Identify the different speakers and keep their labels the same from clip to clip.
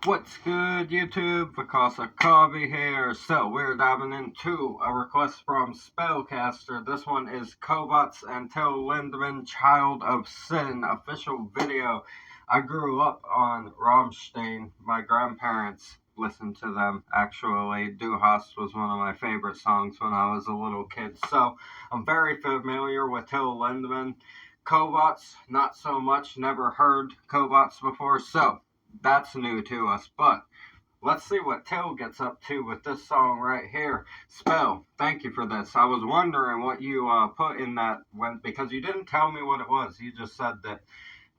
Speaker 1: What's good, YouTube? Because of Kovacs here. So, we're diving into a request from Spellcaster. This one is Kovacs and Lindemann, Child of Sin, official video. I grew up on Rammstein. My grandparents listened to them, actually. Du Hast was one of my favorite songs when I was a little kid. So, I'm very familiar with Lindemann. Kovacs, not so much. Never heard Kovacs before. So, that's new to us, but let's see what Till gets up to with this song right here. Spell, thank you for this. I was wondering what you put in that because you didn't tell me what it was. You just said that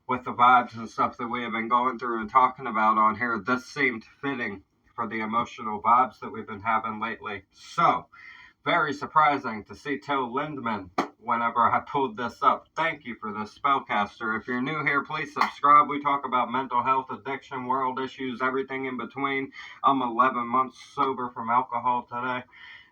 Speaker 1: with the vibes and stuff that we have been going through and talking about on here, this seemed fitting for the emotional vibes that we've been having lately. So, very surprising to see Till Lindemann whenever I pulled this up. Thank you for this, Spellcaster. If you're new here, please subscribe. We talk about mental health, addiction, world issues, everything in between. I'm 11 months sober from alcohol today.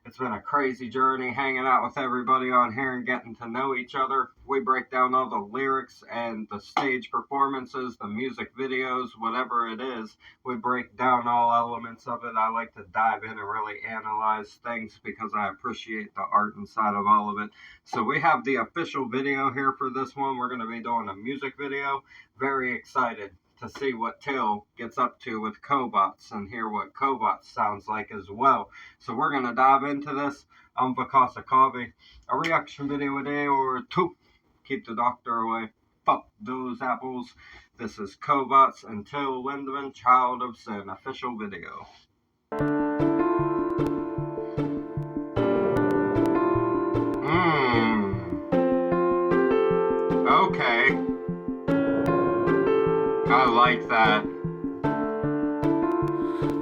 Speaker 1: It's been a crazy journey hanging out with everybody on here and getting to know each other. We break down all the lyrics and the stage performances, the music videos, whatever it is. We break down all elements of it. I like to dive in and really analyze things because I appreciate the art inside of all of it. So we have the official video here for this one. We're going to be doing a music video. Very excited to see what Till gets up to with Kovacs and hear what Kovacs sounds like as well. So we're going to dive into this. I'm because of Kovacs. A reaction video a day or two. Keep the doctor away. Fuck those apples. This is Kovacs and Till Lindemann, Child of Sin, official video. Okay. I like that.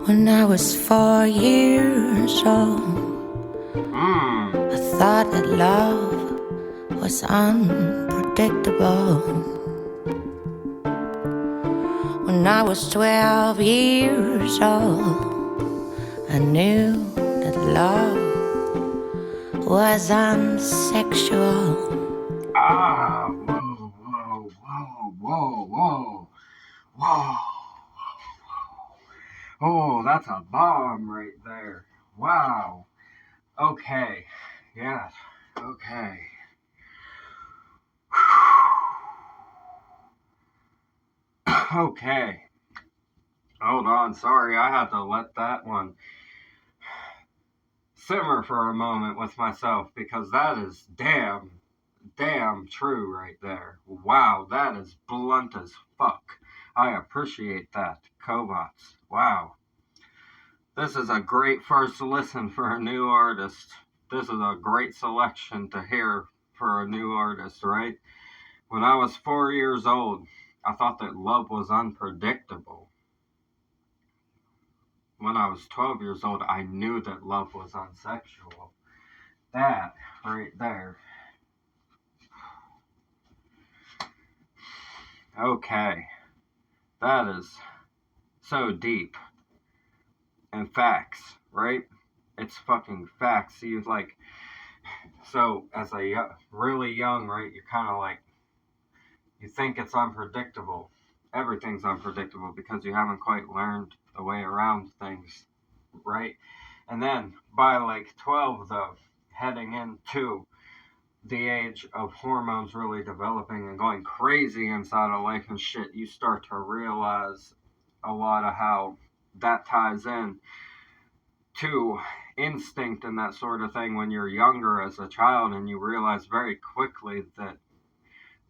Speaker 2: When I was 4 years old, I thought that love was unpredictable. When I was 12 years old, I knew that love was unsexual.
Speaker 1: Whoa. Oh, that's a bomb right there. Wow. Okay. Yeah. Okay. Okay. Hold on. Sorry, I had to let that one simmer for a moment with myself because that is damn true right there. Wow, that is blunt as fuck. I appreciate that. Kovacs. Wow. This is a great first listen for a new artist. This is a great selection to hear for a new artist, right? When I was 4 years old, I thought that love was unpredictable. When I was 12 years old, I knew that love was unsexual. That right there. Okay. That is so deep. And facts, right? It's fucking facts. You like, so as a really young, right, you're kind of like, you think it's unpredictable. Everything's unpredictable because you haven't quite learned the way around things, right? And then by like 12, though, heading into the age of hormones really developing and going crazy inside of life and shit, you start to realize a lot of how that ties in to instinct and that sort of thing when you're younger as a child, and you realize very quickly that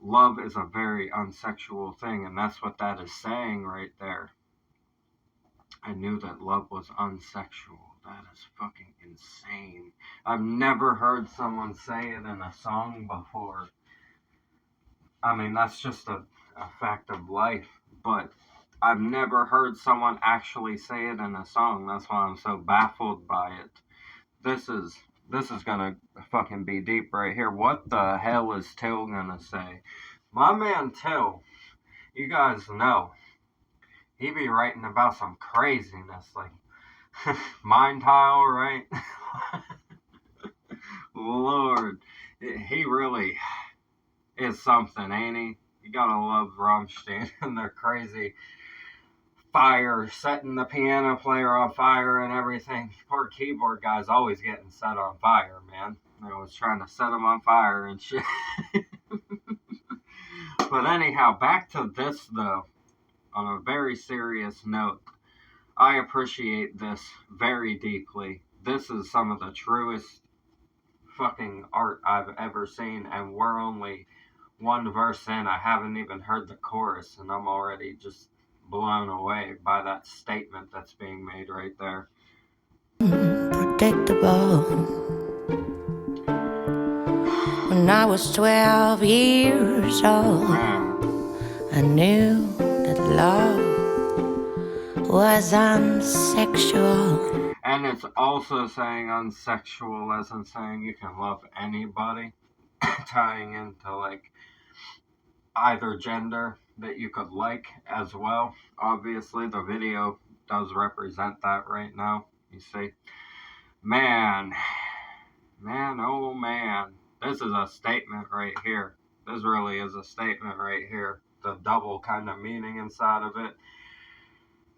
Speaker 1: love is a very unsexual thing, and that's what that is saying right there. I knew that love was unsexual. That is fucking insane. I've never heard someone say it in a song before. I mean, that's just a fact of life, but I've never heard someone actually say it in a song. That's why I'm so baffled by it. This is gonna fucking be deep right here. What the hell is Till gonna say? My man Till, you guys know, he be writing about some craziness, like Mind Tile, right? Lord, he really is something, ain't he? You gotta love Rammstein and their crazy fire, setting the piano player on fire and everything. Poor keyboard guy's always getting set on fire, man. I was trying to set him on fire and shit. But anyhow, back to this though. On a very serious note, I appreciate this very deeply. This is some of the truest fucking art I've ever seen, and we're only one verse in. I haven't even heard the chorus, and I'm already just blown away by that statement that's being made right there.
Speaker 2: Predictable. When I was 12 years old, I knew that love was unsexual.
Speaker 1: And it's also saying unsexual, as in saying you can love anybody, tying into like either gender that you could like as well. Obviously, the video does represent that right now. You see, man, oh man, this is a statement right here. This really is a statement right here. The double kind of meaning inside of it.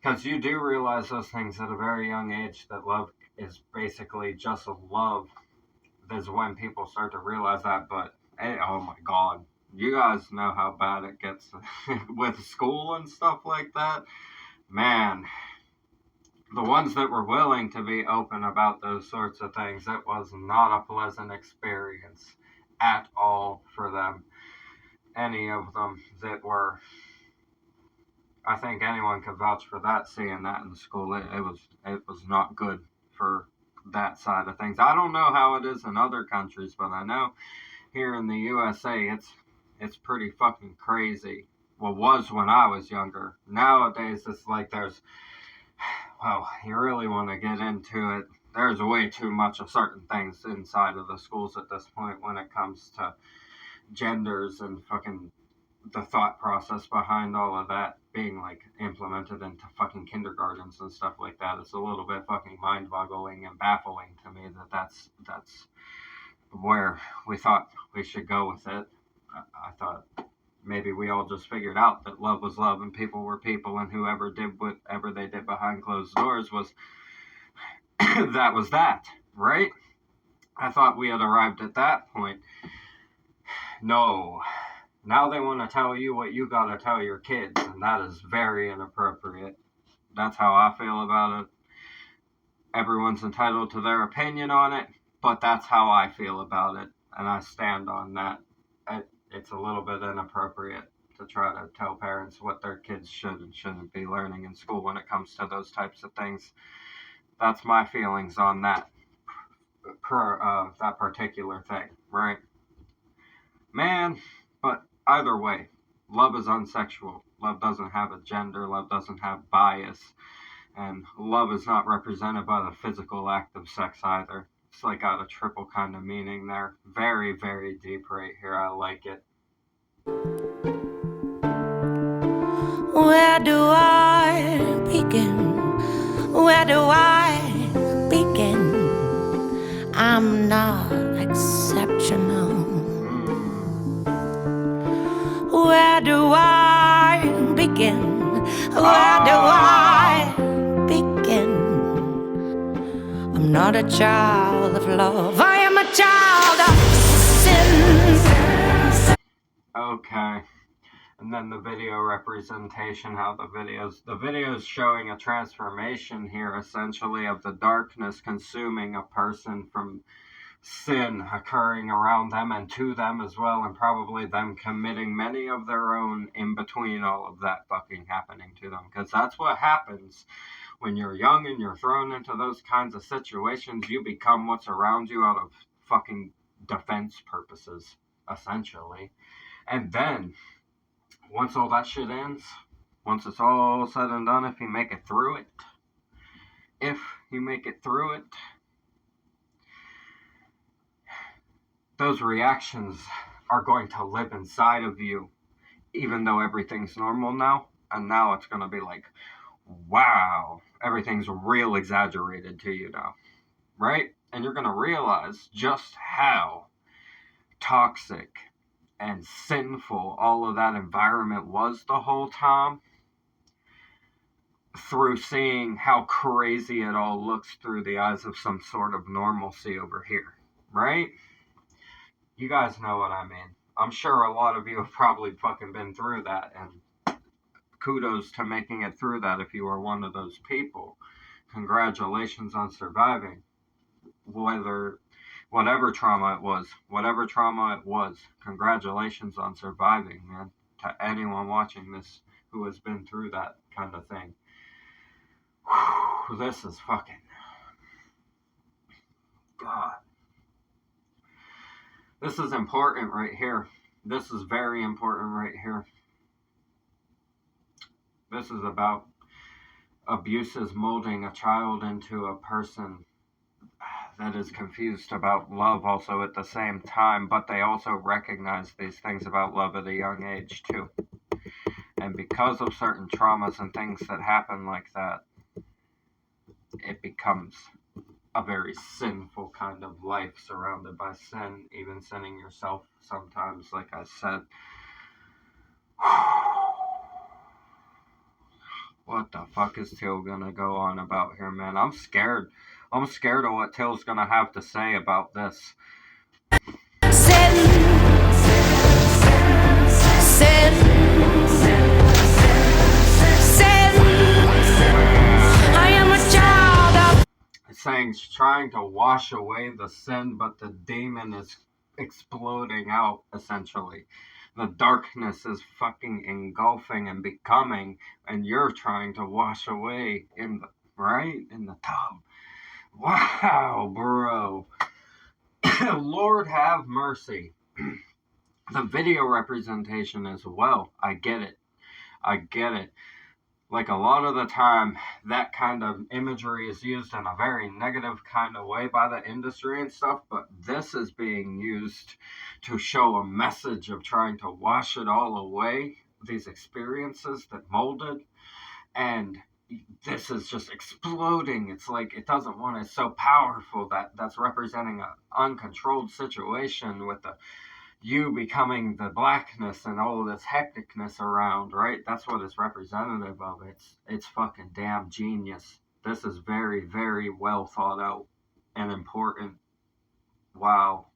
Speaker 1: Because you do realize those things at a very young age, that love is basically just love. Is when people start to realize that. But hey, oh my god, you guys know how bad it gets with school and stuff like that. Man, the ones that were willing to be open about those sorts of things, it was not a pleasant experience at all for them. Any of them that were, I think anyone could vouch for that, seeing that in school. It was not good for that side of things. I don't know how it is in other countries, but I know here in the USA it's pretty fucking crazy. Well, was when I was younger. Nowadays it's like there's, well, you really want to get into it. There's way too much of certain things inside of the schools at this point when it comes to genders and fucking the thought process behind all of that being like implemented into fucking kindergartens and stuff like that. It's a little bit fucking mind-boggling and baffling to me that that's where we thought we should go with it. I thought maybe we all just figured out that love was love and people were people, and whoever did whatever they did behind closed doors was that was that, right? I thought we had arrived at that point. No. Now they want to tell you what you got to tell your kids, and that is very inappropriate. That's how I feel about it. Everyone's entitled to their opinion on it, but that's how I feel about it, and I stand on that. It's a little bit inappropriate to try to tell parents what their kids should and shouldn't be learning in school when it comes to those types of things. That's my feelings on that that particular thing, right? Man, but either way, love is unsexual. Love doesn't have a gender. Love doesn't have bias. And love is not represented by the physical act of sex either. It's like got a triple kind of meaning there. Very, very deep right here. I like it.
Speaker 2: Where do I begin? Where do I begin? I'm not exceptional. Where do I begin? Where do I begin? I'm not a child of love. I am a child of sin.
Speaker 1: Okay. And then the video representation, how the video's showing a transformation here, essentially, of the darkness consuming a person from sin occurring around them and to them as well, and probably them committing many of their own in between all of that fucking happening to them. Because that's what happens when you're young and you're thrown into those kinds of situations. You become what's around you out of fucking defense purposes, essentially. And then once all that shit ends, once it's all said and done, if you make it through it, those reactions are going to live inside of you, even though everything's normal now. And now it's going to be like, wow, everything's real exaggerated to you now, right? And you're going to realize just how toxic and sinful all of that environment was the whole time. through seeing how crazy it all looks through the eyes of some sort of normalcy over here, right? You guys know what I mean. I'm sure a lot of you have probably fucking been through that, and kudos to making it through that if you are one of those people. Congratulations on surviving. Whatever trauma it was, congratulations on surviving, man. To anyone watching this who has been through that kind of thing. Whew, this is fucking... God. This is important right here. This is very important right here. This is about abuses molding a child into a person that is confused about love also at the same time, but they also recognize these things about love at a young age too. And because of certain traumas and things that happen like that, it becomes a very sinful kind of life surrounded by sin, even sinning yourself sometimes, like I said. What the fuck is Till gonna go on about here, man? I'm scared. I'm scared of what Till's gonna have to say about this.
Speaker 2: I am a child of...
Speaker 1: It's saying she's trying to wash away the sin, but the demon is exploding out, essentially. The darkness is fucking engulfing and becoming, and you're trying to wash away in the tub. Wow, bro. Lord have mercy. The video representation as well. I get it. Like a lot of the time, that kind of imagery is used in a very negative kind of way by the industry and stuff, but this is being used to show a message of trying to wash it all away, these experiences that molded, and this is just exploding. It's like it doesn't want it. It's so powerful that's representing an uncontrolled situation with you becoming the blackness and all of this hecticness around, right? That's what it's representative of. It's fucking damn genius. This is very, very well thought out and important. Wow.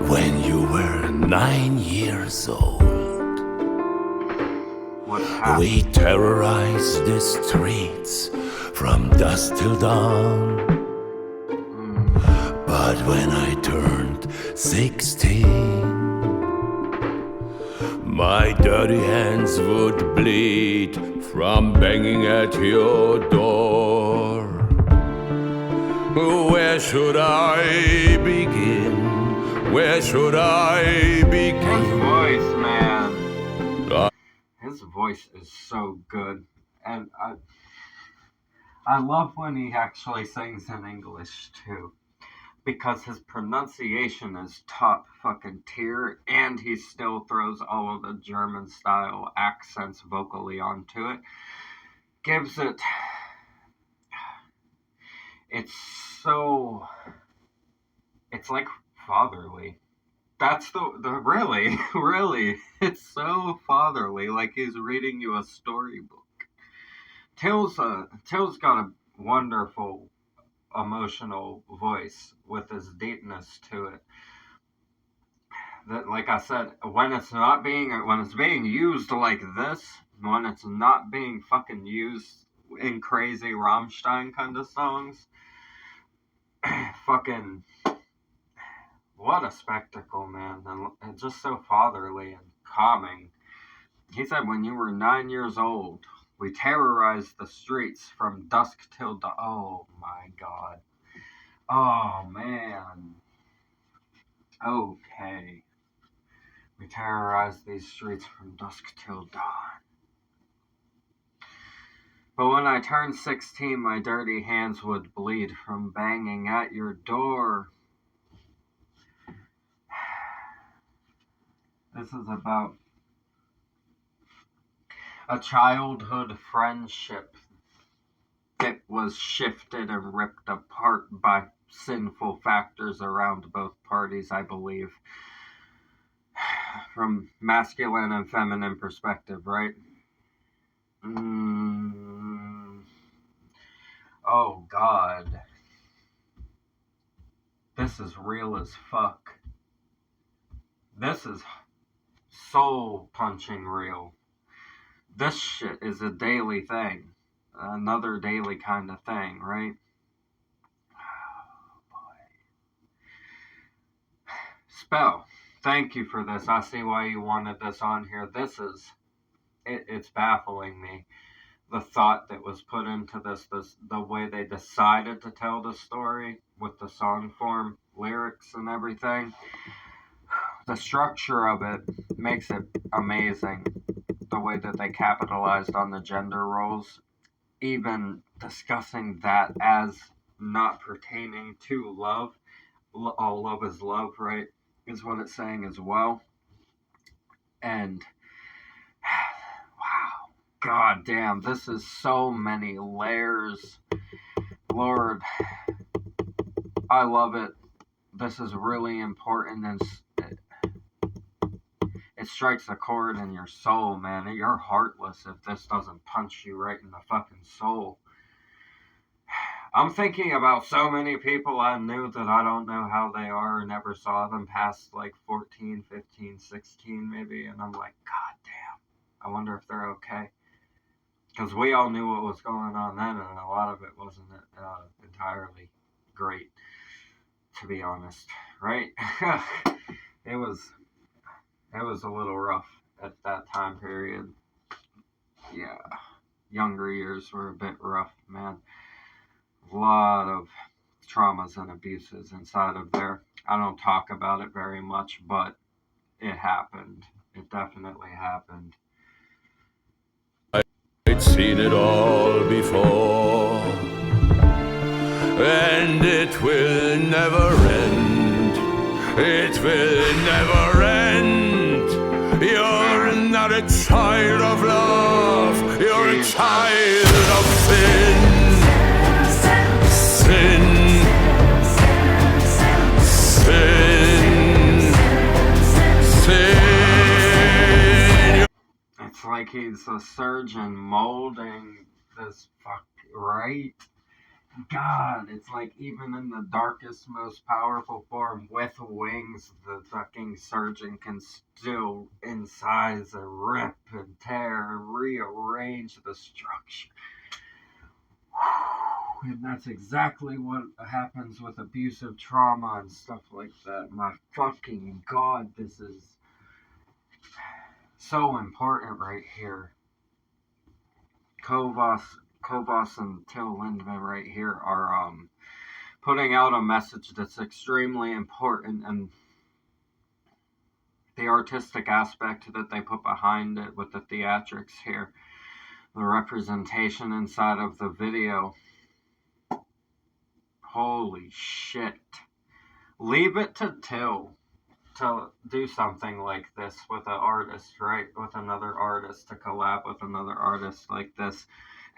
Speaker 3: When you were 9 years old, we terrorized the streets from dusk till dawn. But when I turned 16, my dirty hands would bleed from banging at your door. Where should I begin? Where should I begin?
Speaker 1: His voice, man. His voice is so good. And I love when he actually sings in English, too. Because his pronunciation is top fucking tier, and he still throws all of the German-style accents vocally onto it. Gives it... It's like fatherly. That's the really, it's so fatherly, like he's reading you a storybook. Till's got a wonderful emotional voice with his deepness to it. That, like I said, when it's being used like this, when it's not being fucking used in crazy Rammstein kind of songs, fucking, what a spectacle, man. And just so fatherly and calming. He said when you were 9 years old, we terrorized the streets from dusk till dawn. Oh my God. Oh man. Okay. We terrorized these streets from dusk till dawn. But when I turned 16, my dirty hands would bleed from banging at your door. This is about a childhood friendship that was shifted and ripped apart by sinful factors around both parties, I believe. From masculine and feminine perspective, right? Oh, God. This is real as fuck. This is soul punching real. This shit is a daily thing. Another daily kind of thing, right? Oh, boy. Spell, thank you for this. I see why you wanted this on here. It's baffling me. The thought that was put into this, the way they decided to tell the story with the song form, lyrics, and everything. The structure of it makes it amazing. The way that they capitalized on the gender roles, even discussing that as not pertaining to love. All love is love, right? Is what it's saying as well. And wow, god damn, this is so many layers. Lord, I love it. This is really important, and it strikes a chord in your soul, man. You're heartless if this doesn't punch you right in the fucking soul. I'm thinking about so many people I knew that I don't know how they are, or never saw them past like 14, 15, 16 maybe, and I'm like, god damn, I wonder if they're okay. Because we all knew what was going on then, and a lot of it wasn't entirely great, to be honest, right? It was a little rough at that time period. Yeah, younger years were a bit rough, man. A lot of traumas and abuses inside of there. I don't talk about it very much, but it happened. It definitely happened.
Speaker 3: I'd seen it all before, and it will never end. It will never end. You're not a child of love. You're a child of sin. Sin.
Speaker 1: It's like he's a surgeon molding this right? God, it's like even in the darkest, most powerful form with wings, the fucking surgeon can still incise and rip and tear and rearrange the structure. And that's exactly what happens with abusive trauma and stuff like that. My fucking god, this is so important right here. Kovacs and Till Lindemann right here are putting out a message that's extremely important, and the artistic aspect that they put behind it with the theatrics here, the representation inside of the video. Holy shit. Leave it to Till to do something like this with an artist, right? With another artist, to collab with another artist like this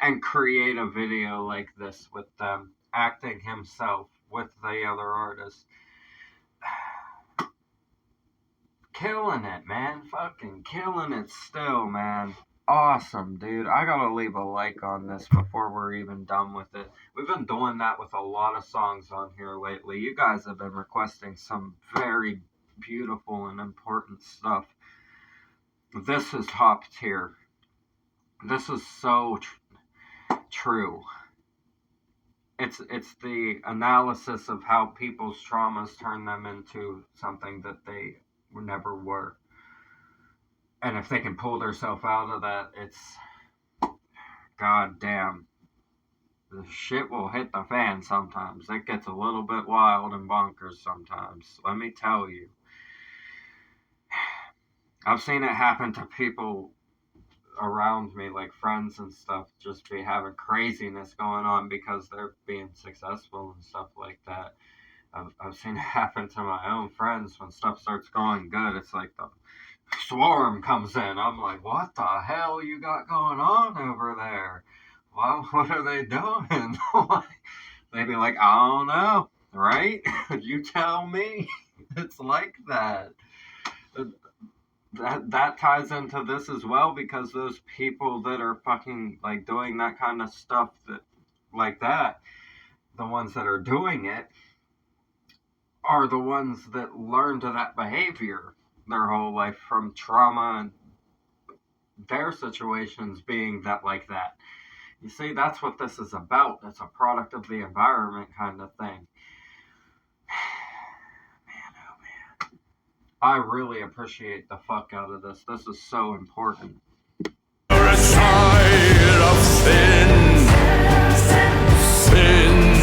Speaker 1: and create a video like this with them acting himself with the other artist. Killing it, man. Fucking killing it still, man. Awesome, dude. I gotta leave a like on this before we're even done with it. We've been doing that with a lot of songs on here lately. You guys have been requesting some very beautiful and important stuff. This is top tier. This is so true. It's the analysis of how people's traumas turn them into something that they never were. And if they can pull themselves out of that, it's god damn. The shit will hit the fan sometimes. It gets a little bit wild and bonkers sometimes. Let me tell you. I've seen it happen to people around me, like friends and stuff, just be having craziness going on because they're being successful and stuff like that. I've seen it happen to my own friends when stuff starts going good. It's like the swarm comes in. I'm like, what the hell you got going on over there? well, what are they doing? They'd be like, I don't know, right? You tell me. It's like that. That ties into this as well, because those people that are fucking like doing that kind of stuff, that like that, the ones that are doing it are the ones that learn to that behavior their whole life from trauma and their situations being that like that. You see, that's what this is about. It's a product of the environment kind of thing. Man, oh man. I really appreciate the fuck out of this. This is so important.
Speaker 3: You're a child of sin. Sin.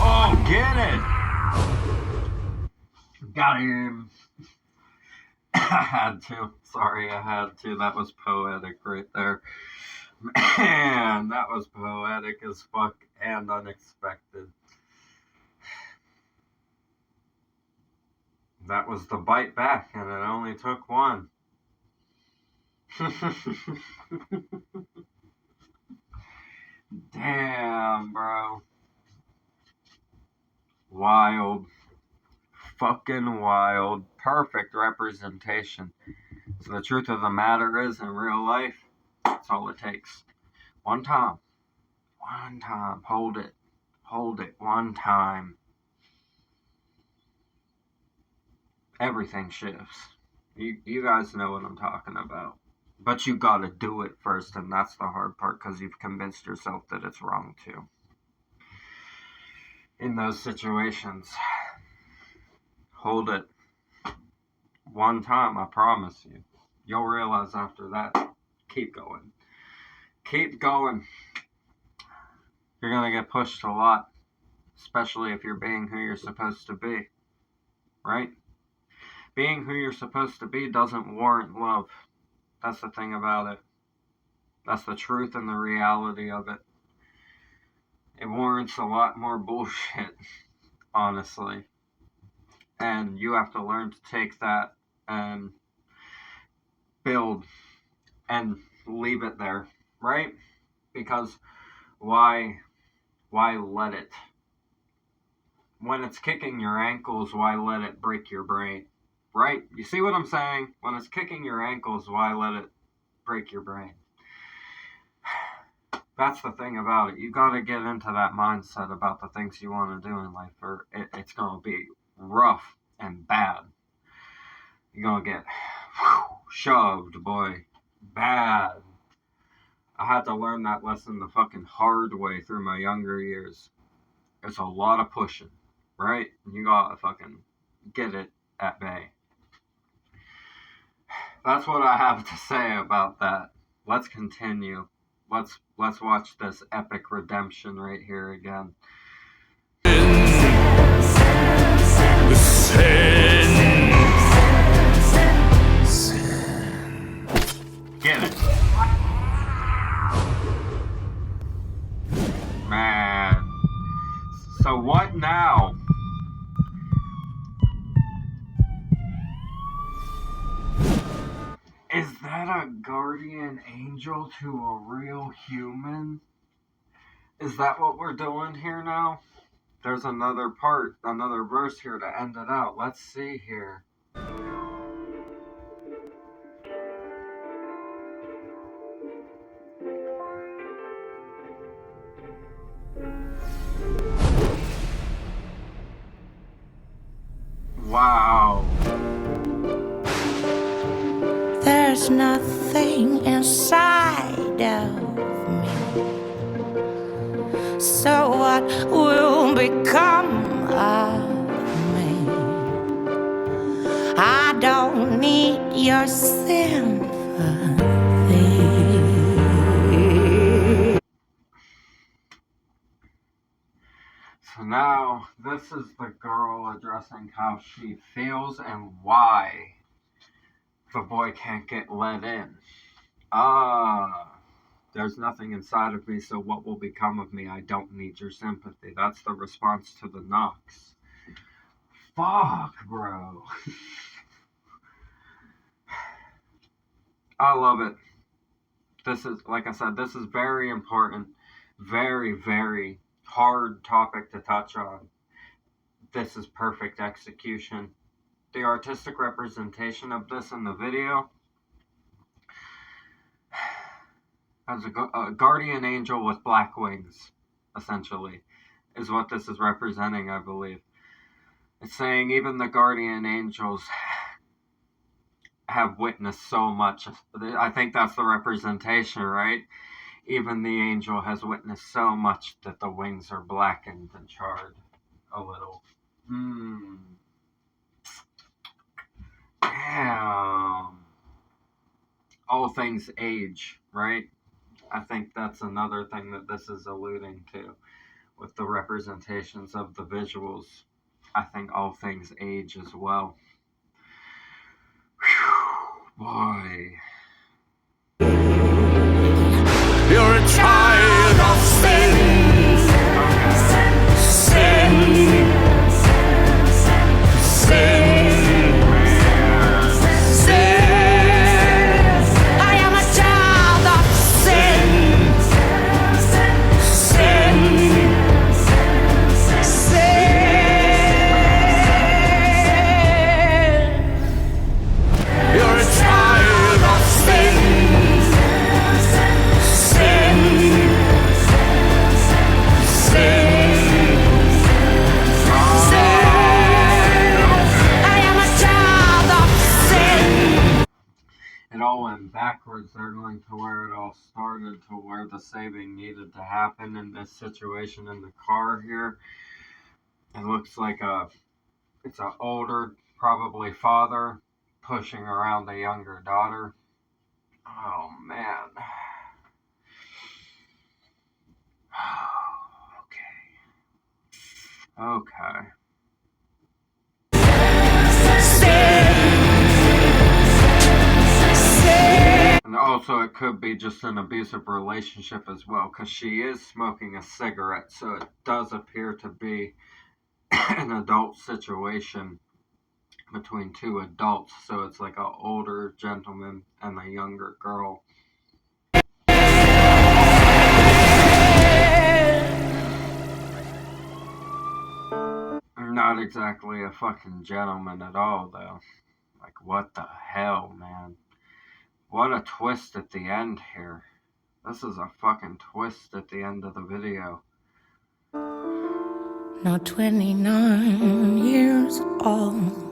Speaker 1: Oh, get it! Got him. I had to. Sorry, I had to. That was poetic right there. Man, that was poetic as fuck and unexpected. That was the bite back, and it only took one. Damn, bro. Wild. Fucking wild. Perfect representation. So the truth of the matter is, in real life, that's all it takes. One time. One time. Hold it. Hold it. One time. Everything shifts. You guys know what I'm talking about. But you gotta do it first, and that's the hard part, because you've convinced yourself that it's wrong too. In those situations, hold it. One time, I promise you. You'll realize after that, keep going. Keep going. You're gonna get pushed a lot, especially if you're being who you're supposed to be. Right? Being who you're supposed to be doesn't warrant love. That's the thing about it. That's the truth and the reality of it. It warrants a lot more bullshit, honestly. And you have to learn to take that and build and leave it there, right? Because why let it? When it's kicking your ankles, why let it break your brain? Right? You see what I'm saying? When it's kicking your ankles, why let it break your brain? That's the thing about it. You got to get into that mindset about the things you want to do in life, or it's going to be rough and bad. You're going to get shoved, boy. Bad. I had to learn that lesson the fucking hard way through my younger years. It's a lot of pushing, right? You got to fucking get it at bay. That's what I have to say about that. Let's continue. Let's watch this epic redemption right here again.
Speaker 3: Sin.
Speaker 1: Get it. Man. So what now? Is that a guardian angel to a real human? Is that what we're doing here now? There's another part, another verse here to end it out. Let's see here. Wow.
Speaker 2: There's nothing inside of me. So what will become of me? I don't need your sympathy.
Speaker 1: So now, this is the girl addressing how she feels and why the boy can't get let in. There's nothing inside of me, so what will become of me? I don't need your sympathy. That's the response to the knocks. Fuck, bro. I love it. This is, like I said, this is very important. Very, very hard topic to touch on. This is perfect execution. The artistic representation of this in the video as a guardian angel with black wings, essentially, is what this is representing, I believe. It's saying even the guardian angels have witnessed so much. I think that's the representation, right? Even the angel has witnessed so much that the wings are blackened and charred a little. Damn. All things age, right? I think that's another thing that this is alluding to with the representations of the visuals. I think all things age as well. Whew, boy.
Speaker 3: You're a child of sin. Sin. Sin.
Speaker 1: Backwards, they're going to where it all started, to where the saving needed to happen in this situation in the car here. It looks like it's an older, probably father, pushing around a younger daughter. Oh man. Okay. And also, it could be just an abusive relationship as well, because she is smoking a cigarette, so it does appear to be an adult situation between two adults. So it's like an older gentleman and a younger girl. Not exactly a fucking gentleman at all, though. Like, what the hell, man? What a twist at the end here. This is a fucking twist at the end of the video.
Speaker 2: Now 29 years old,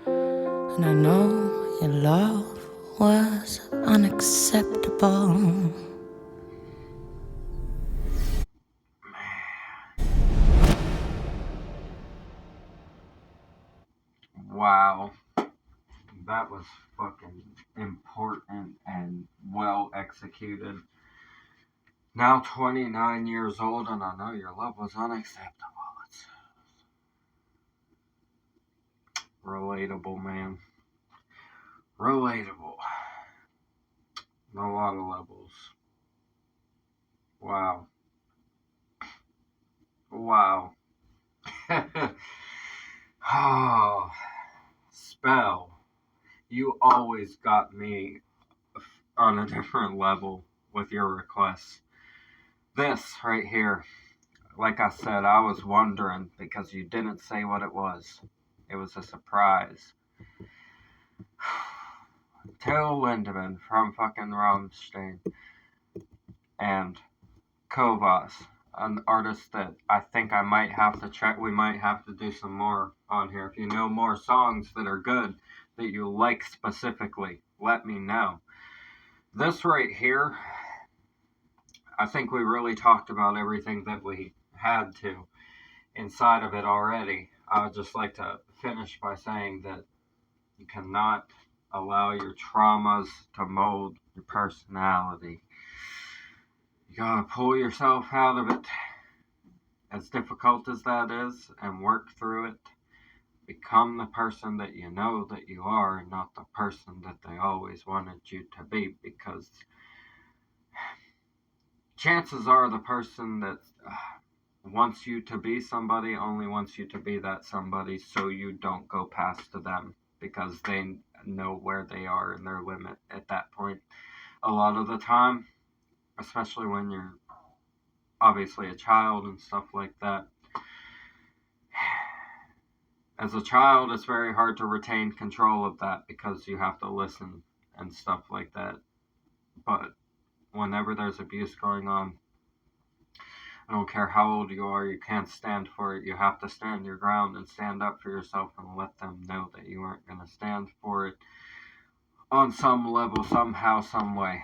Speaker 2: and I know your love was unacceptable.
Speaker 1: Wow. That was fucking important and well executed. Now 29 years old, and I know your love was unacceptable. It's relatable, man. Relatable. On a lot of levels. Wow. Wow. Oh, Spell. You always got me on a different level with your requests. This right here, like I said, I was wondering because you didn't say what it was. It was a surprise. Till Lindemann from fucking Rammstein and Kovacs, an artist that I think I might have to check. We might have to do some more on here. If you know more songs that are good that you like specifically, let me know. This right here, I think we really talked about everything that we had to inside of it already. I would just like to finish by saying that you cannot allow your traumas to mold your personality. You gotta pull yourself out of it, as difficult as that is, and work through it. Become the person that you know that you are, and not the person that they always wanted you to be, because chances are the person that wants you to be somebody only wants you to be that somebody, so you don't go past to them, because they know where they are in their limit at that point. A lot of the time, especially when you're obviously a child and stuff like that, as a child, it's very hard to retain control of that because you have to listen and stuff like that. But whenever there's abuse going on, I don't care how old you are, you can't stand for it. You have to stand your ground and stand up for yourself and let them know that you aren't going to stand for it on some level, somehow, some way.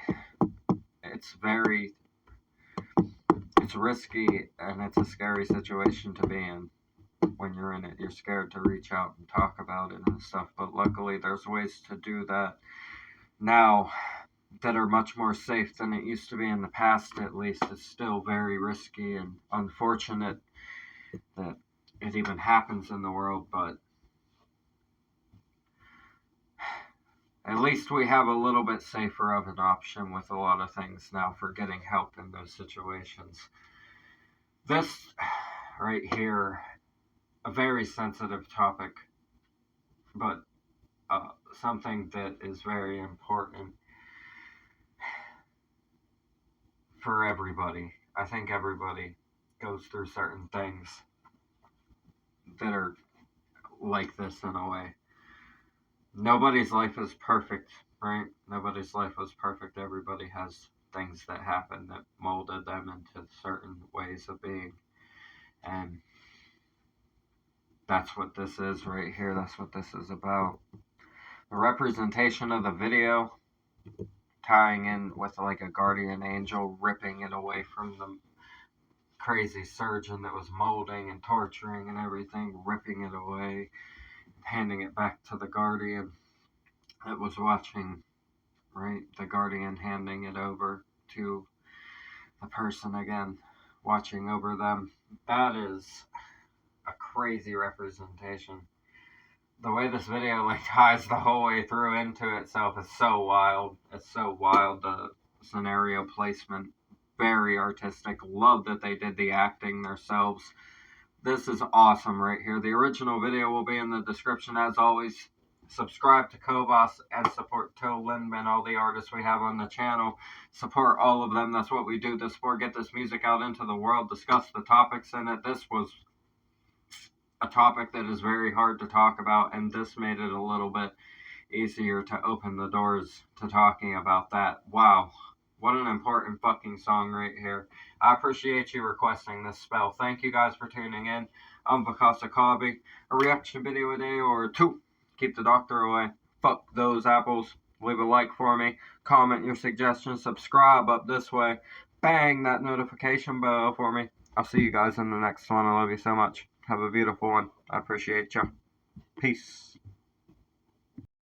Speaker 1: It's risky, and it's a scary situation to be in. When you're in it, you're scared to reach out and talk about it and stuff, but luckily there's ways to do that now that are much more safe than it used to be in the past. At least it's still very risky and unfortunate that it even happens in the world, but at least we have a little bit safer of an option with a lot of things now for getting help in those situations. This right here, a very sensitive topic, but something that is very important for everybody. I think everybody goes through certain things that are like this in a way. Nobody's life is perfect, right? Nobody's life is perfect. Everybody has things that happen that molded them into certain ways of being. And that's what this is right here. That's what this is about. The representation of the video, tying in with like a guardian angel ripping it away from the crazy surgeon that was molding and torturing and everything, ripping it away, handing it back to the guardian that was watching, right? The guardian handing it over to the person again, watching over them. That is a crazy representation. The way this video like ties the whole way through into itself is so wild. It's so wild. The scenario placement, very artistic. Love that they did the acting themselves. This is awesome right here. The original video will be in the description as always. Subscribe to Kovacs and support Till Lindemann, all the artists we have on the channel. Support all of them. That's what we do this for. Get this music out into the world. Discuss the topics in it. This was a topic that is very hard to talk about, and this made it a little bit easier to open the doors to talking about that. Wow. What an important fucking song right here. I appreciate you requesting this spell. Thank you guys for tuning in. I'm Vakasa Kabi. A reaction video a day or two. Keep the doctor away. Fuck those apples. Leave a like for me. Comment your suggestions. Subscribe up this way. Bang that notification bell for me. I'll see you guys in the next one. I love you so much. Have a beautiful one. I appreciate you. Peace.